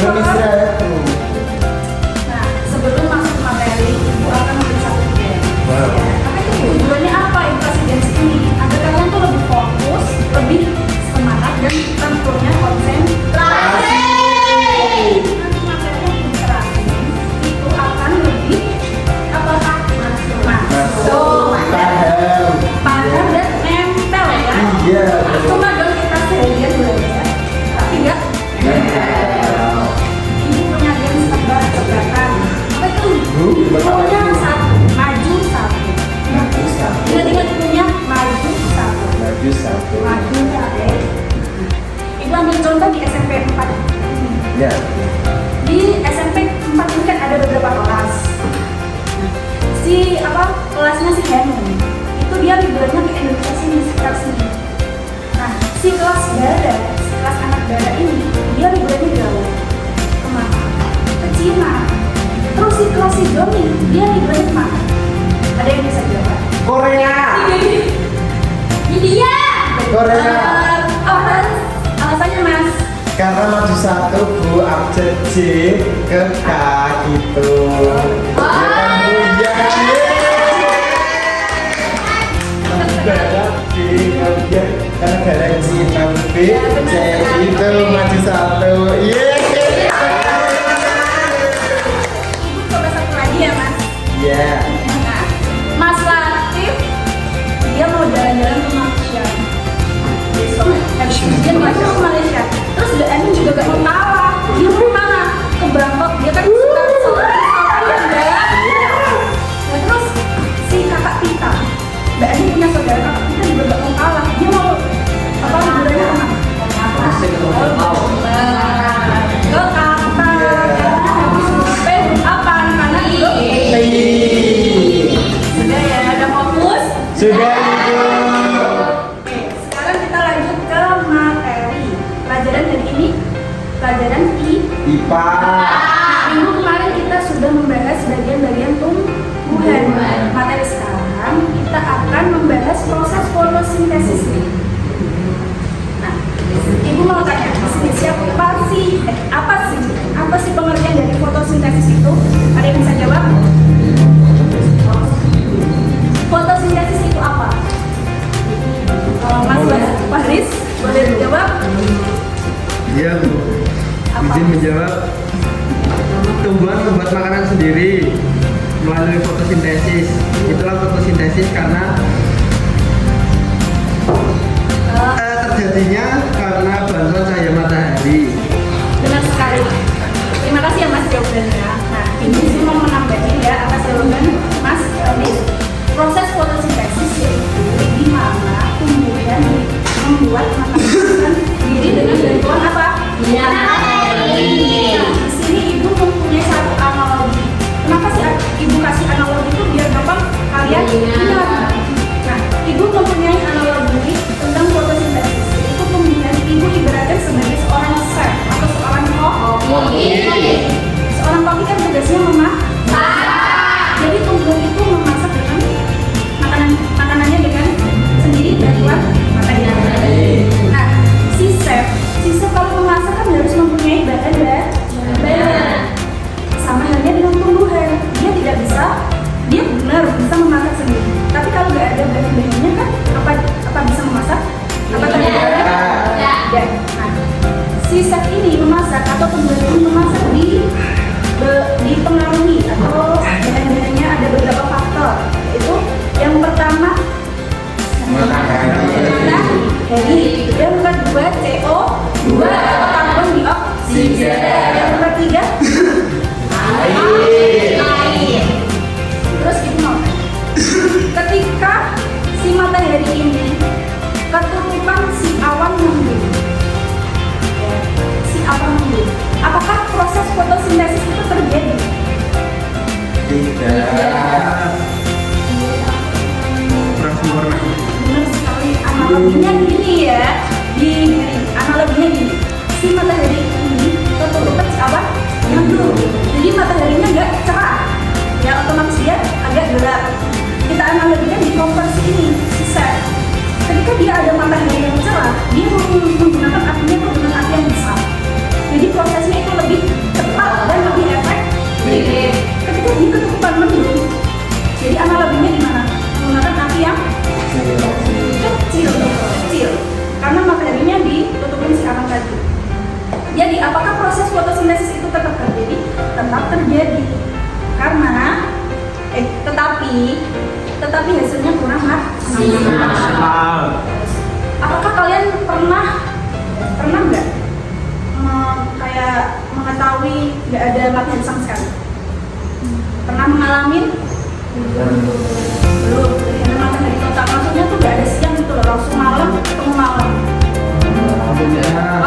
belum istirahat tuh. Nah, sebelum masuk materi, Ibu akan memberi satu game. Wow. Ya, tapi itu tujuannya apa edukasi games ini? Agar kalian tuh lebih fokus, lebih semangat dan tentunya konsentrasi. Nanti materi yang diserahkan itu akan lebih apakah masuk, Paham. paham dan nempel ya. Iya. Cuma dong kita seharian belajar, tapi enggak. Ibu punya games tebak-tebakan. Apa itu? Punya satu, maju satu. Maju satu. Ingat-ingat punya maju satu. Maju satu. Maju satu. Ibu ambil contoh di SMP 4. Ya. Di SMP 4 ini kan ada beberapa kelas. Kelasnya si Henu. Itu dia liburannya ke Indonesia sini sekitar sini. Nah, si kelas Dara, si kelas anak Dara ini, dia liburannya jauh. Kemana? Ke Cina. Terus si kelas si Joni, dia liburannya kemana? Ada yang bisa jawab? Korea. India. Korea. Apa alasannya Mas? Karena maju satu Bu abjad J ke K gitu. Ya kan Bu? Ya. Negara B kemudian karena negara Cina B C itu maju satu. Ibu coba satu lagi ya Mas. Ya. Nah, Mas Latif dia mau jalan-jalan ke Malaysia. Besok habis ujian masuk ke Malaysia. Terus Mbak Ani juga gak mau kalah. Dia mau kemana? Ke Bangkok. Dia kan suka ya Mbak. Nah, terus si kakak Tita, Mbak Ani punya saudara kakak Tita juga gak mau kalah. Dia mau apa liburannya kemana? Ke Qatar. Karena habis UP apa anak-anak itu? Sudah ya, ada fokus? Sudah Ibu. Oke, sekarang kita lanjut ke materi. Pelajaran hari ini, pelajaran IPA. Minggu kemarin kita sudah membahas bagian-bagian tumbuhan. Materi sekarang kita akan membahas proses fotosintesis. Nah, Ibu mau tanya, apa sih pengertian dari fotosintesis itu? Ada yang bisa jawab? Fotosintesis itu apa? Mas Faris, boleh dijawab? Iya Bu, izin menjawab. Tumbuhan membuat makanan sendiri melalui fotosintesis. Itulah fotosintesis karena terjadinya karena bantuan cahaya matahari. Benar sekali. Terima kasih ya Mas jawabannya. Nah, ini sih mau menambahin ya atas jawaban Mas Faris. Proses fotosintesis yaitu di mana tumbuhan membuat makanan sendiri dengan bantuan apa? Matahari. Nah, di sini Ibu mempunyai satu analogi. Kenapa sih Ibu kasih analogi itu biar gampang kalian ingat? Nah, Ibu mempunyai analogi tentang fotosintesis. Itu tumbuhan Ibu ibaratkan sebagai seorang chef atau seorang koki. Seorang koki kan tugasnya memasak. Jadi tumbuhan itu memasak dengan makanannya dengan sendiri bantuan matahari. Nah, si chef kalau memasak kan harus mempunyai bahan. Sama halnya dengan tumbuhan, dia benar bisa memasak sendiri. Tapi kalau nggak ada bahan-bahannya kan apa bisa memasak? Apa tadi? Ya. Nah, si chef ini memasak atau tumbuhan ini memasak dipengaruhi atau bahan-bahannya ada beberapa faktor. Itu yang pertama matahari, yang kedua CO2 atau karbon dioksida, yang ketiga air. Terus Ibu mau ketika si matahari ini ketutupan si awan mendung, apakah proses fotosintesis itu terjadi? Tidak. Transformasi. Benar sekali. Analoginya gini ya, analoginya gini. Si matahari ini ketutupan si awan mendung, jadi mataharinya nggak cerah, ya otomatis dia agak gelap. Kita analogikan di konversi ini, si chef. Ketika dia ada matahari yang cerah, dia menggunakan apinya itu dengan api yang besar. Jadi prosesnya itu lebih apakah proses fotosintesis itu tetap terjadi? Tetap terjadi. Karena tetapi hasilnya kurang maksimal. Apakah kalian pernah nggak kayak mengetahui nggak ada matahari sama sekali? Pernah mengalami? Belum. Ada matahari total, maksudnya tuh nggak ada siang gitu loh, langsung malam ketemu malam. Ya,